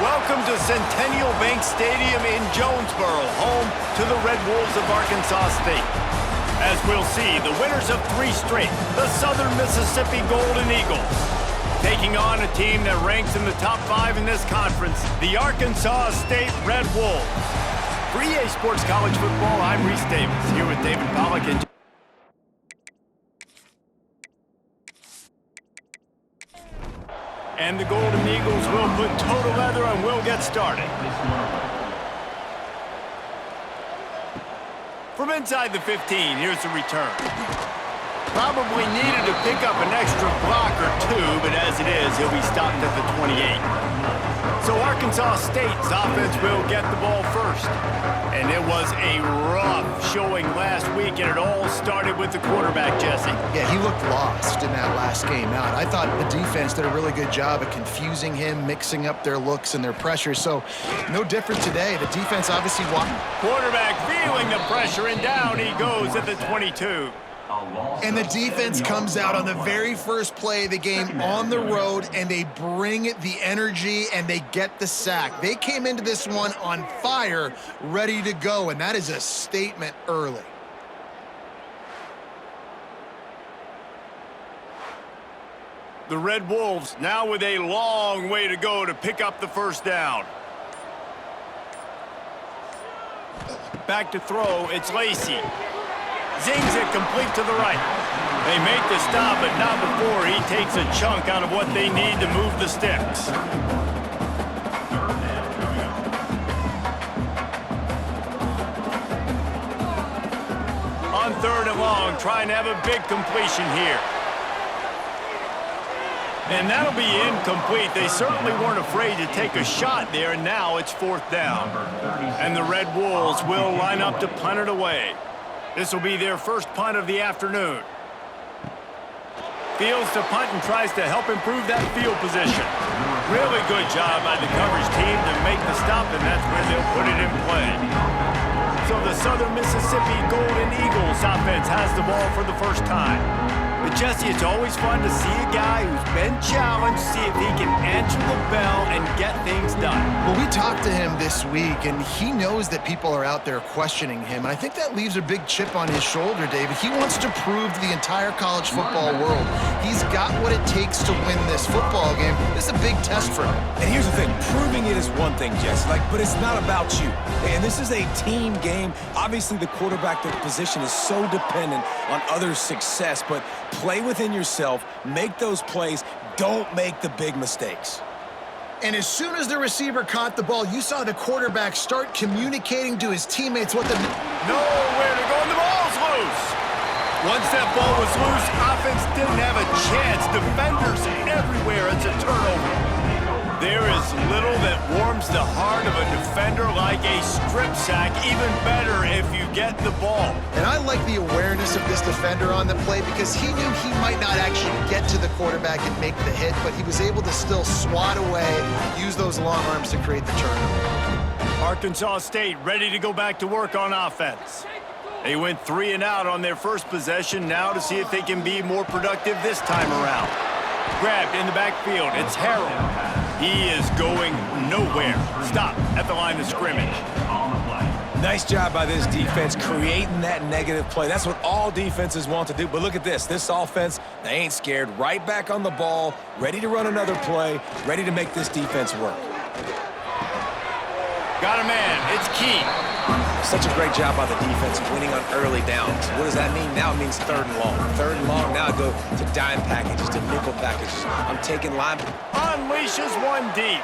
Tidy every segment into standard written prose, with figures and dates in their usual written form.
Welcome to Centennial Bank Stadium in Jonesboro, home to the Red Wolves of Arkansas State. As we'll see, the winners of 3 straight, the Southern Mississippi Golden Eagles, taking on a team that ranks in the top 5 in this conference, the Arkansas State Red Wolves. For EA Sports College Football, I'm Reese Davis, here with David Pollack and the Golden Eagles will put toe to leather and we'll get started. From inside the 15, here's the return. Probably needed to pick up an extra block or 2, but as it is, he'll be stopped at the 28. So Arkansas State's offense will get the ball first. And it was a rough showing last week, and it all started with the quarterback, Jesse. Yeah, he looked lost in that last game out. I thought the defense did a really good job of confusing him, mixing up their looks and their pressure. So no different today. The defense obviously won. Quarterback feeling the pressure, and down he goes at the 22. And the defense comes out on the very first play of the game on the road, and they bring the energy, and they get the sack. They came into this one on fire, ready to go, and that is a statement early. The Red Wolves now with a long way to go to pick up the first down. Back to throw, it's Lacey. Zings it complete to the right. They make the stop, but not before he takes a chunk out of what they need to move the sticks. On 3rd and long, trying to have a big completion here. And that'll be incomplete. They certainly weren't afraid to take a shot there, and now it's 4th down. And the Red Wolves will line up to punt it away. This will be their first punt of the afternoon. Fields to punt and tries to help improve that field position. Really good job by the coverage team to make the stop, and that's where they'll put it in play. So the Southern Mississippi Golden Eagles offense has the ball for the first time. But Jesse, it's always fun to see a guy who's been challenged, see if he can answer the bell and get things done. Well, we talked to him this week, and he knows that people are out there questioning him. And I think that leaves a big chip on his shoulder, David. He wants to prove to the entire college football world he's got what it takes to win this football game. This is a big test for him. And here's the thing, proving it is one thing, Jess, but it's not about you. And this is a team game. Obviously, the quarterback position is so dependent on others' success, but play within yourself, make those plays, don't make the big mistakes. And as soon as the receiver caught the ball, you saw the quarterback start communicating to his teammates what the... Nowhere to go, and the ball's loose. Once that ball was loose, offense didn't have a chance. Defenders everywhere. It's a turnover. There is little that warms the heart of a defender like a strip sack. Even better if you get the ball. And I like the awareness of this defender on the play because he knew he might not actually get to the quarterback and make the hit, but he was able to still swat away, use those long arms to create the turnover. Arkansas State ready to go back to work on offense. They went 3 and out on their first possession, now to see if they can be more productive this time around. Grabbed in the backfield, it's Harrell. He is going nowhere. Stop at the line of scrimmage. Nice job by this defense creating that negative play. That's what all defenses want to do. But look at this. This offense, they ain't scared. Right back on the ball, ready to run another play, ready to make this defense work. Got a man. It's Key. Such a great job by the defense winning on early downs. What does that mean? Now it means 3rd and long. 3rd and long, now I go to dime packages, to nickel packages. I'm taking line. Unleashes one deep.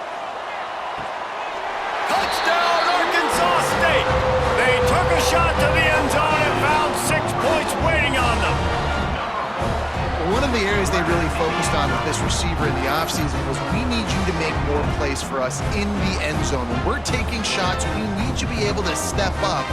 Touchdown, Arkansas State. They took a shot to the end zone and found 6 points waiting on them. One of the areas they really focused on with this receiver in the offseason was we need you to make more plays for us in the end zone. When we're taking shots, we need you to be able to step up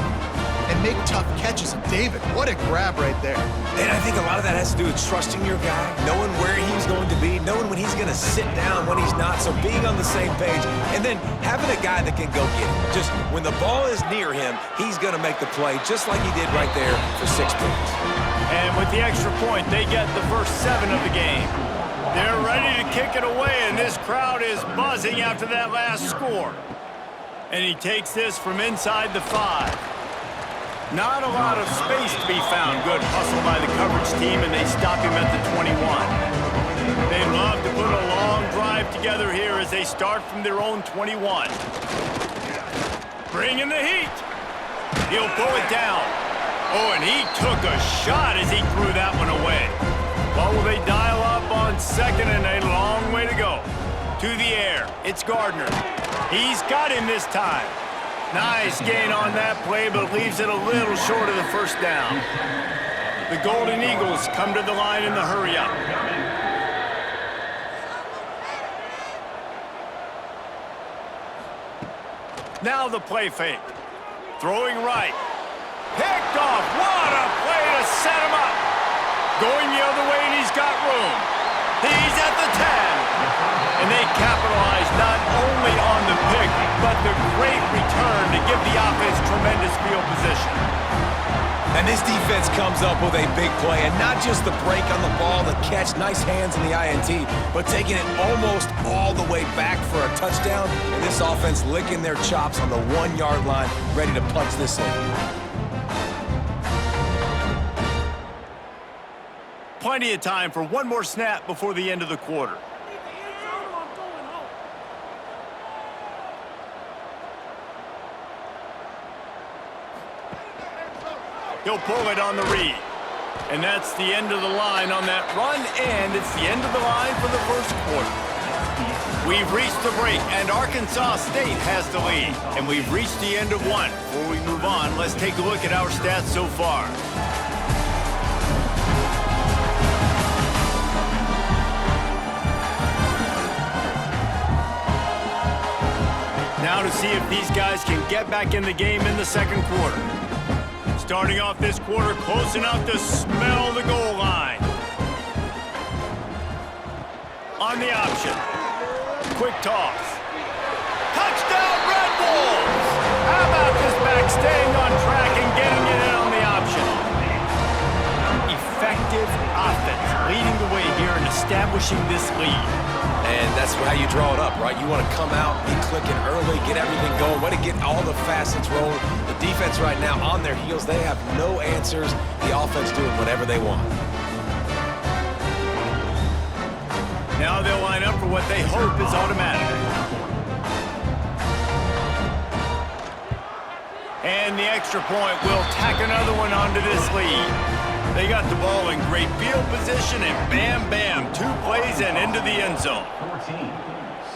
and make tough catches. And David, what a grab right there. And I think a lot of that has to do with trusting your guy, knowing where he's going to be, knowing when he's going to sit down, when he's not, so being on the same page, and then having a guy that can go get it. Just when the ball is near him, he's going to make the play just like he did right there for 6 points. And with the extra point, they get the first 7 of the game. They're ready to kick it away, and this crowd is buzzing after that last score. And he takes this from inside the 5. Not a lot of space to be found. Good hustle by the coverage team, and they stop him at the 21. They love to put a long drive together here as they start from their own 21. Bring in the heat. He'll pull it down. Oh, and he took a shot as he threw that one away. Well, will they dial up on second, and a long way to go. To the air, it's Gardner. He's got him this time. Nice gain on that play, but leaves it a little short of the first down. The Golden Eagles come to the line in the hurry-up. Now the play fake. Throwing right. Picked off. What a play to set him up. Going the other way, and he's got room. He's at the 10. And they capitalize not only on the pick, but the great return to give the offense tremendous field position. And this defense comes up with a big play, and not just the break on the ball, the catch, nice hands in the INT, but taking it almost all the way back for a touchdown, and this offense licking their chops on the 1-yard line, ready to punch this in. Plenty of time for one more snap before the end of the quarter. He'll pull it on the read. And that's the end of the line on that run, and it's the end of the line for the first quarter. We've reached the break, and Arkansas State has the lead. And we've reached the end of one. Before we move on, let's take a look at our stats so far. Now to see if these guys can get back in the game in the second quarter. Starting off this quarter close enough to smell the goal line. On the option. Quick toss. Touchdown, Red Wolves! How about this back staying on track and getting it in on the option? Effective offense leading the way here and establishing this lead. And that's how you draw it up, right? You want to come out, be clicking early, get everything going, way to get all the facets rolling. The defense right now on their heels, they have no answers. The offense doing whatever they want. Now they'll line up for what they hope is automatic. And the extra point will tack another one onto this lead. They got the ball in great field position, and bam, bam, 2 plays and into the end zone. 14,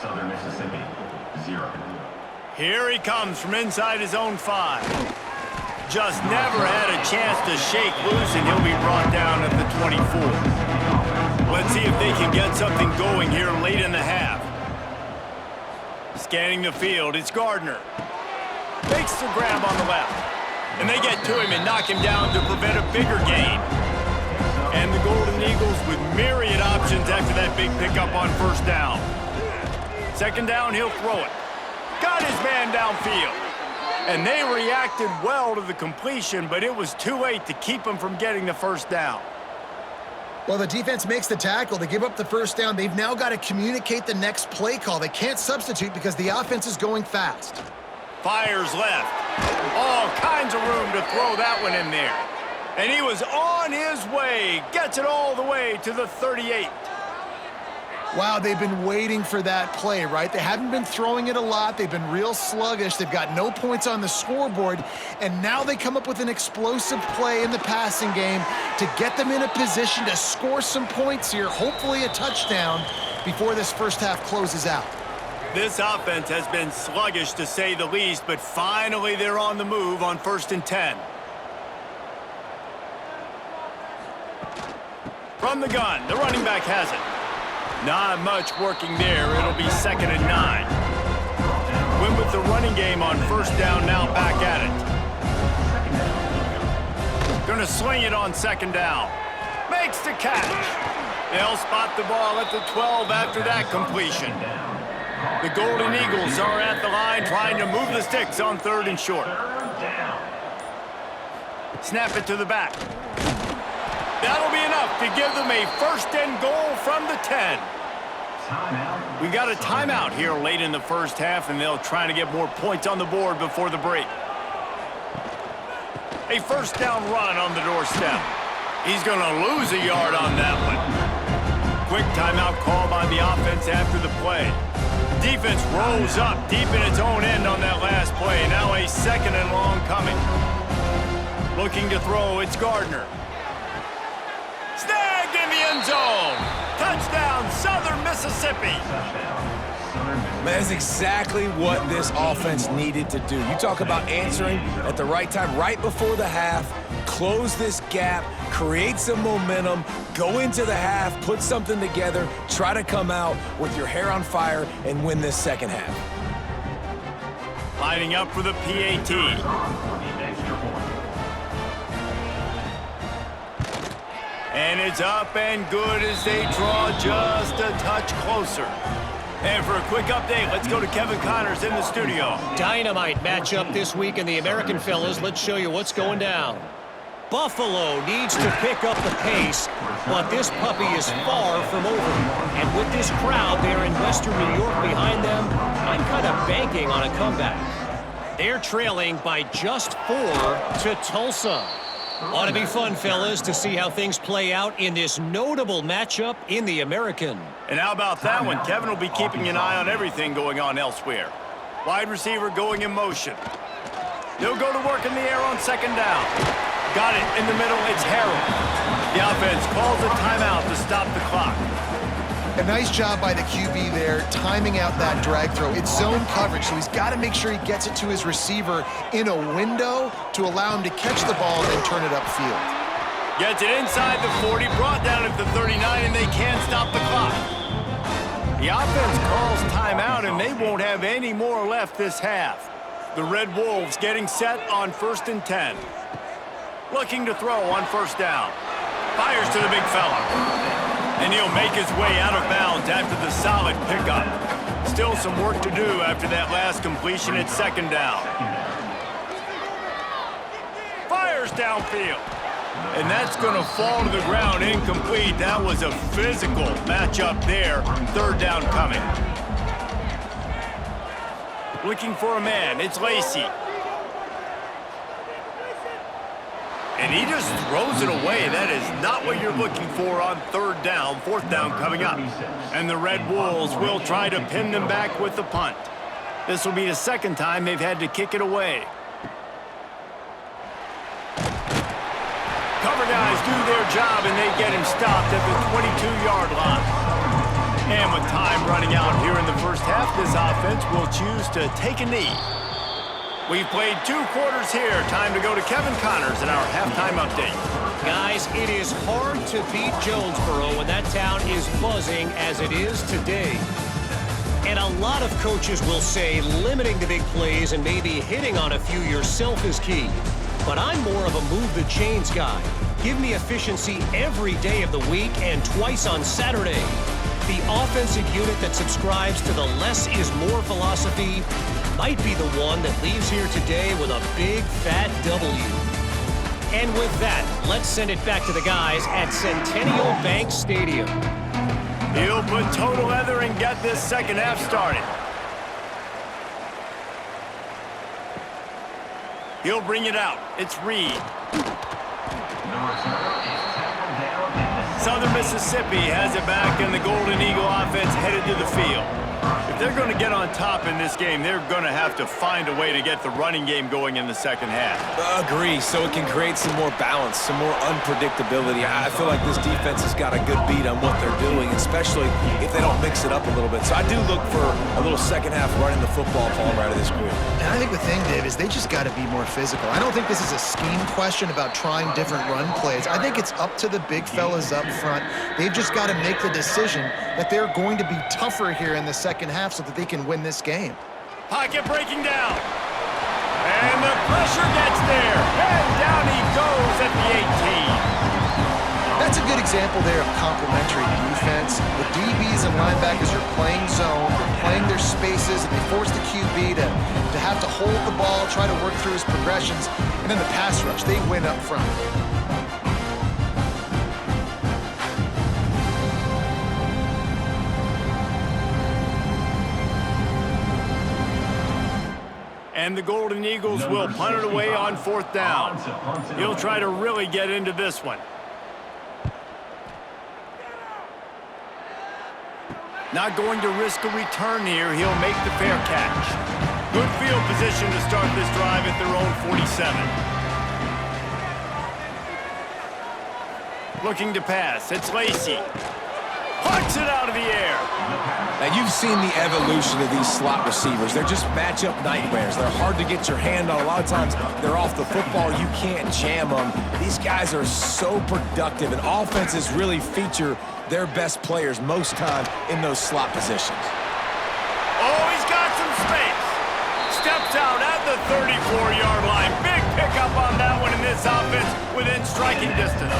Southern Mississippi, 0. Here he comes from inside his own 5. Just never had a chance to shake loose, and he'll be brought down at the 24. Let's see if they can get something going here late in the half. Scanning the field, it's Gardner. Makes the grab on the left. And they get to him and knock him down to prevent a bigger gain. And the Golden Eagles with myriad options after that big pickup on first down. Second down, he'll throw it. Got his man downfield. And they reacted well to the completion, but it was too late to keep him from getting the first down. Well, the defense makes the tackle. They give up the first down. They've now got to communicate the next play call. They can't substitute because the offense is going fast. Fires left. All kinds of room to throw that one in there. And he was on his way. Gets it all the way to the 38. Wow, they've been waiting for that play, right? They haven't been throwing it a lot. They've been real sluggish. They've got no points on the scoreboard. And now they come up with an explosive play in the passing game to get them in a position to score some points here, hopefully a touchdown, before this first half closes out. This offense has been sluggish, to say the least, but finally they're on the move on 1st and 10. From the gun, the running back has it. Not much working there. It'll be 2nd and 9. Win with the running game on first down, now back at it. Gonna sling it on 2nd down. Makes the catch. They'll spot the ball at the 12 after that completion. The Golden Eagles are at the line trying to move the sticks on 3rd and short. Snap it to the back. That'll be enough to give them a 1st and goal from the 10. Timeout. We got a timeout here late in the first half, and they'll try to get more points on the board before the break. A first down run on the doorstep. He's going to lose a yard on that one. Quick timeout call by the offense after the play. Defense rolls up deep in its own end on that last play. Now a second and long coming. Looking to throw, it's Gardner. Snagged in the end zone. Touchdown, Southern Mississippi. That's exactly what this offense needed to do. You talk about answering at the right time, right before the half, close this gap, create some momentum, go into the half, put something together, try to come out with your hair on fire and win this second half. Lining up for the PAT. And it's up and good as they draw just a touch closer. And for a quick update, let's go to Kevin Connors in the studio. Dynamite matchup this week in the American, fellas. Let's show you what's going down. Buffalo needs to pick up the pace, but this puppy is far from over. And with this crowd there in Western New York behind them, I'm kind of banking on a comeback. They're trailing by just 4 to Tulsa. Ought to be fun, fellas, to see how things play out in this notable matchup in the American. And how about that one? Kevin will be keeping an eye on everything going on elsewhere. Wide receiver going in motion. They'll go to work in the air on second down. Got it in the middle, it's Harrell. The offense calls a timeout to stop the clock. A nice job by the QB there, timing out that drag throw. It's zone coverage, so he's got to make sure he gets it to his receiver in a window to allow him to catch the ball and then turn it upfield. Gets it inside the 40, brought down at the 39, and they can't stop the clock. The offense calls timeout, and they won't have any more left this half. The Red Wolves getting set on 1st and 10. Looking to throw on first down. Fires to the big fella. And he'll make his way out of bounds after the solid pickup. Still some work to do after that last completion at second down. Fires downfield. And that's going to fall to the ground incomplete. That was a physical matchup there. Third down coming. Looking for a man. It's Lacey. And he just throws it away. That is not what you're looking for on third down. Fourth down coming up. And the Red Wolves will try to pin them back with the punt. This will be the second time they've had to kick it away. Cover guys do their job, and they get him stopped at the 22-yard line. And with time running out here in the first half, this offense will choose to take a knee. We've played 2 quarters here. Time to go to Kevin Connors in our halftime update. Guys, it is hard to beat Jonesboro when that town is buzzing as it is today. And a lot of coaches will say limiting the big plays and maybe hitting on a few yourself is key. But I'm more of a move the chains guy. Give me efficiency every day of the week and twice on Saturday. The offensive unit that subscribes to the less is more philosophy might be the one that leaves here today with a big fat W. And with that, let's send it back to the guys at Centennial Bank Stadium. He'll put total leather and get this second half started. He'll bring it out. It's Reed. Southern Mississippi has it back, and the Golden Eagle offense headed to the field. If they're going to get on top in this game, they're going to have to find a way to get the running game going in the second half. Agree, so it can create some more balance, some more unpredictability. I feel like this defense has got a good beat on what they're doing, especially if they don't mix it up a little bit. So I do look for a little second half running the football ball right of this group. And I think the thing, Dave, is they just got to be more physical. I don't think this is a scheme question about trying different run plays. I think it's up to the big fellas up front. They've just got to make the decision that they're going to be tougher here in the second half so that they can win this game. Pocket breaking down. And the pressure gets there. And down he goes at the 18. That's a good example there of complementary defense. The DBs and linebackers are playing zone, they're playing their spaces, and they force the QB to have to hold the ball, try to work through his progressions, and then the pass rush, they win up front. And the Golden Eagles will punt it away on 4th down. He'll try to really get into this one. Not going to risk a return here. He'll make the fair catch. Good field position to start this drive at their own 47. Looking to pass. It's Lacey. Punts it out of the air. Now, you've seen the evolution of these slot receivers. They're just matchup nightmares. They're hard to get your hand on. A lot of times, they're off the football. You can't jam them. These guys are so productive, and offenses really feature their best players most time in those slot positions. Oh, he's got some space. Steps out at the 34-yard line. Big pickup on that one in this offense within striking distance.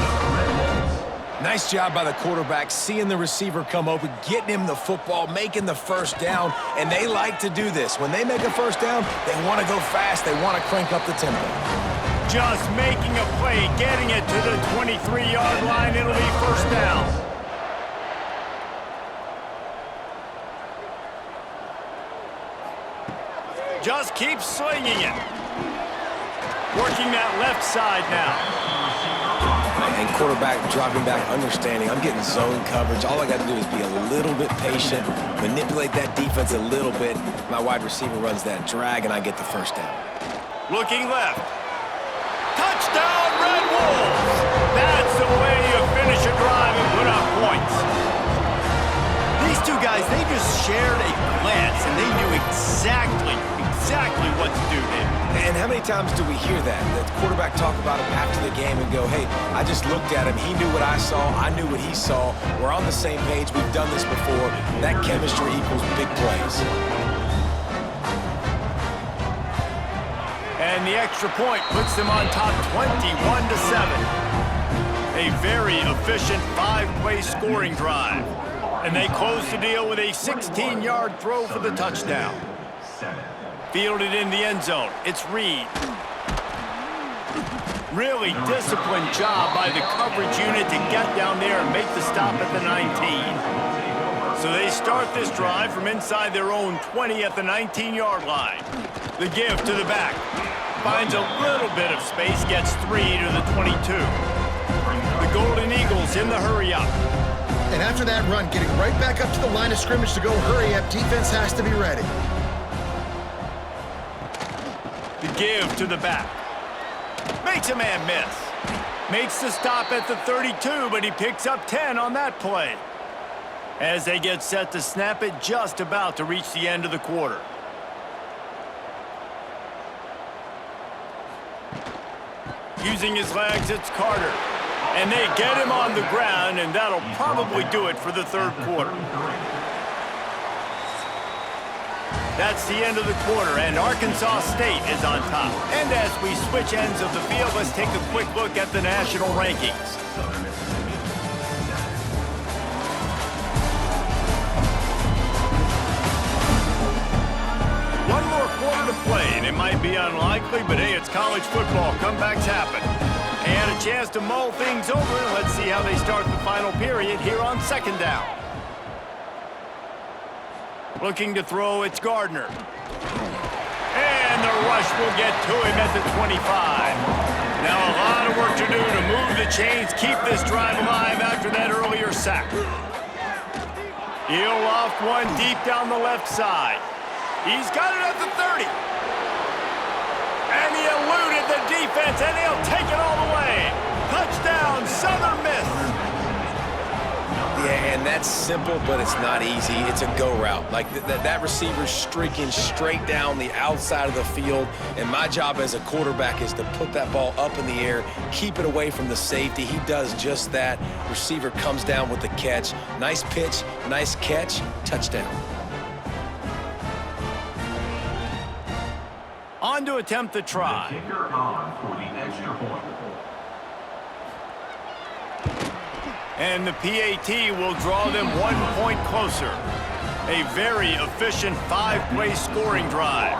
Nice job by the quarterback, seeing the receiver come open, getting him the football, making the first down, and they like to do this. When they make a first down, they want to go fast. They want to crank up the tempo. Just making a play, getting it to the 23-yard line. It'll be first down. Just keep slinging it. Working that left side now. And quarterback dropping back, understanding I'm getting zone coverage. All I got to do is be a little bit patient, manipulate that defense a little bit. My wide receiver runs that drag, and I get the first down. Looking left. Touchdown, Red Wolves! That's the way you finish a drive and put up points. These two guys, they just shared a glance, and they knew exactly what to do there. And how many times do we hear that? The quarterback talk about him after the game and go, hey, I just looked at him. He knew what I saw. I knew what he saw. We're on the same page. We've done this before. That chemistry equals big plays. And the extra point puts them on top 21-7. A very efficient 5-play scoring drive. And they close the deal with a 16-yard throw for the touchdown. Fielded in the end zone. It's Reed. Really disciplined job by the coverage unit to get down there and make the stop at the 19. So they start this drive from inside their own 20 at the 19-yard line. The give to the back. Finds a little bit of space, gets 3 to the 22. The Golden Eagles in the hurry up. And after that run, getting right back up to the line of scrimmage to go hurry up, defense has to be ready. The give to the back. Makes a man miss. Makes the stop at the 32, but he picks up 10 on that play. As they get set to snap it, just about to reach the end of the quarter. Using his legs, it's Carter. And they get him on the ground, and that'll probably do it for the third quarter. That's the end of the quarter, and Arkansas State is on top. And as we switch ends of the field, let's take a quick look at the national rankings. One more quarter to play, and it might be unlikely, but hey, it's college football. Comebacks happen. And a chance to mull things over, and let's see how they start the final period here on second down. Looking to throw, it's Gardner. And the rush will get to him at the 25. Now a lot of work to do to move the chains, keep this drive alive after that earlier sack. He'll loft one deep down the left side. He's got it at the 30. And he eluded the defense, and he'll take it all the way. Touchdown, Southern Miss. Yeah, and that's simple, but it's not easy. It's a go route. Like that receiver's streaking straight down the outside of the field, and my job as a quarterback is to put that ball up in the air, keep it away from the safety. He does just that. Receiver comes down with the catch. Nice pitch, nice catch, touchdown. On to attempt the try. The kicker on for the extra point. And the PAT will draw them 1 point closer. A very efficient 5-play scoring drive.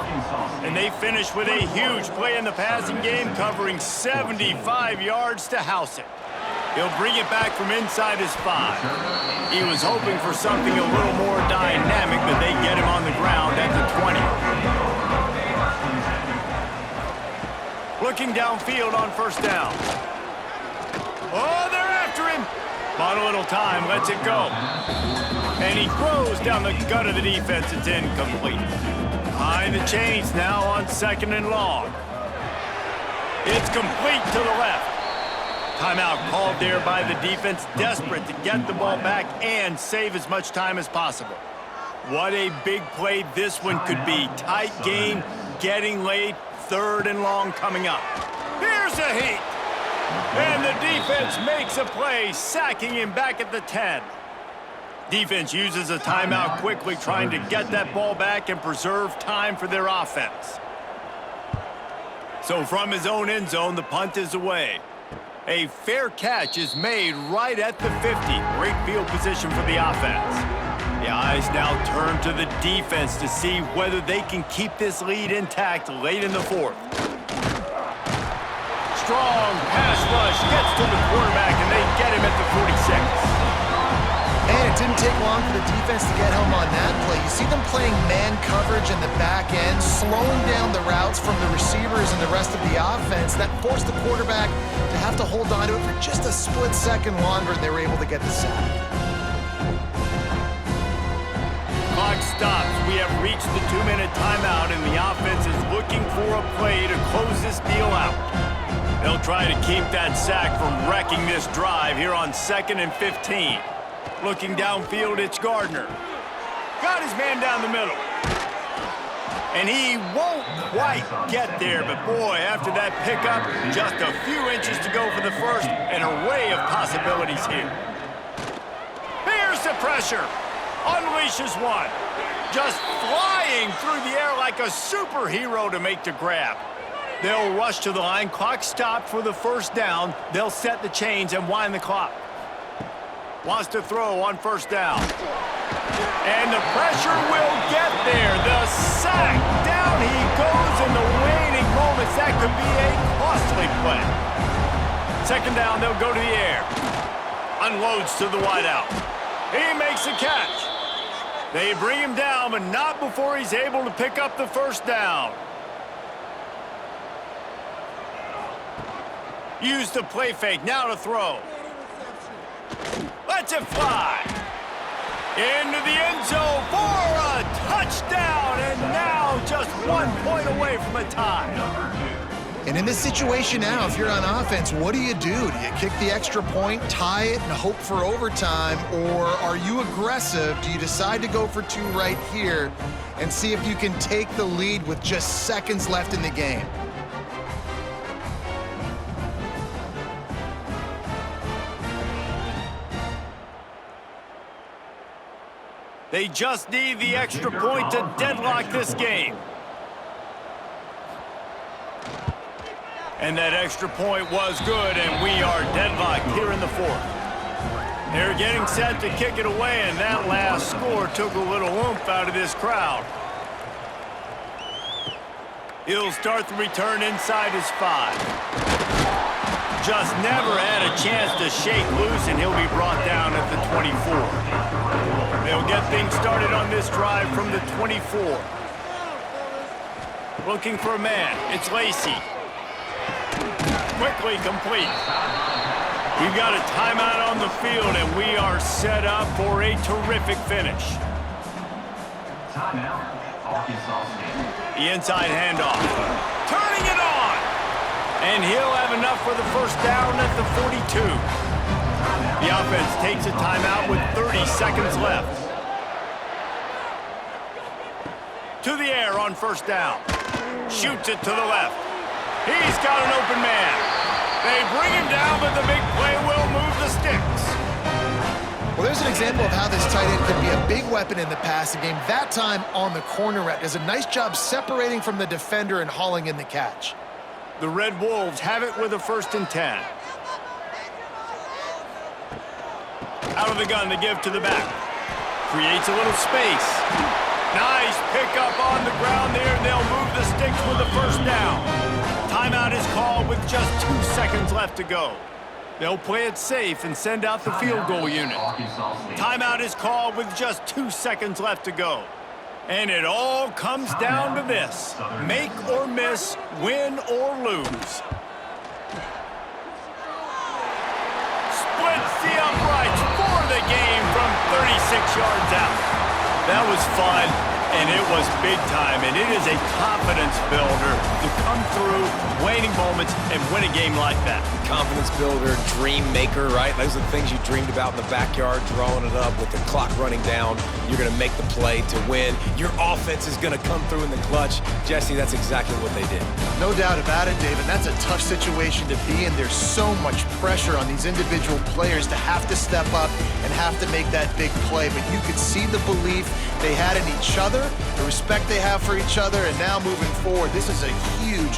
And they finish with a huge play in the passing game, covering 75 yards to house it. He'll bring it back from inside his 5. He was hoping for something a little more dynamic, but they get him on the ground at the 20. Looking downfield on first down. Oh, they're after him. Bought a little time, lets it go. And he throws down the gut of the defense. It's incomplete. Behind the chains now on 2nd and long. It's complete to the left. Timeout called there by the defense, desperate to get the ball back and save as much time as possible. What a big play this one could be. Tight game, getting late, 3rd and long coming up. Here's a heat. And the defense makes a play, sacking him back at the 10. Defense uses a timeout quickly, trying to get that ball back and preserve time for their offense. So from his own end zone, the punt is away. A fair catch is made right at the 50. Great field position for the offense. The eyes now turn to the defense to see whether they can keep this lead intact late in the 4th. Strong pass rush gets to the quarterback, and they get him at the 46. And it didn't take long for the defense to get home on that play. You see them playing man coverage in the back end, slowing down the routes from the receivers and the rest of the offense. That forced the quarterback to have to hold on to it for just a split second longer, and they were able to get the sack. Clock stops. We have reached the 2-minute timeout, and the offense is looking for a play to close this deal out. They'll try to keep that sack from wrecking this drive here on 2nd and 15. Looking downfield, it's Gardner. Got his man down the middle. And he won't quite get there, but boy, after that pickup, just a few inches to go for the first. An array of possibilities here. Here's the pressure. Unleashes one. Just flying through the air like a superhero to make the grab. They'll rush to the line. Clock stopped for the first down. They'll set the chains and wind the clock. Wants to throw on first down. And the pressure will get there. The sack. Down he goes in the waning moments. That could be a costly play. 2nd down, they'll go to the air. Unloads to the wideout. He makes a catch. They bring him down, but not before he's able to pick up the first down. Use the play fake. Now to throw. Lets it fly. Into the end zone for a touchdown. And now just 1 point away from a tie. And in this situation now, if you're on offense, what do? Do you kick the extra point, tie it, and hope for overtime? Or are you aggressive? Do you decide to go for 2 right here and see if you can take the lead with just seconds left in the game? They just need the extra point to deadlock this game. And that extra point was good, and we are deadlocked here in the 4th. They're getting set to kick it away, and that last score took a little oomph out of this crowd. He'll start the return inside his 5. Just never had a chance to shake loose, and he'll be brought down at the 24. They'll get things started on this drive from the 24. Looking for a man. It's Lacey. Quickly complete. We've got a timeout on the field, and we are set up for a terrific finish. Timeout, Arkansas State. The inside handoff. Turning it on! And he'll have enough for the first down at the 42. The offense takes a timeout with 30 seconds left. To the air on first down. Shoots it to the left. He's got an open man. They bring him down, but the big play will move the sticks. Well, there's an example of how this tight end could be a big weapon in the passing game. That time on the corner route does a nice job separating from the defender and hauling in the catch. The Red Wolves have it with a 1st and 10. Out of the gun to give to the back. Creates a little space. Nice pickup on the ground there. They'll move the sticks with the first down. Timeout is called with just 2 seconds left to go. They'll play it safe and send out the field goal unit. Timeout is called with just 2 seconds left to go. And it all comes down to this. Make or miss, win or lose. Splits the uprights for the game from 36 yards out. That was fun, and it was big time, and it is a confidence builder to come through waning moments and win a game like that. Confidence builder, dream maker, right? Those are the things you dreamed about in the backyard, drawing it up with the clock running down. You're going to make the play to win. Your offense is going to come through in the clutch. Jesse, that's exactly what they did. No doubt about it, David. That's a tough situation to be in. There's so much pressure on these individual players to have to step up and have to make that big play. But you could see the belief they had in each other, the respect they have for each other, and now moving forward, this is a huge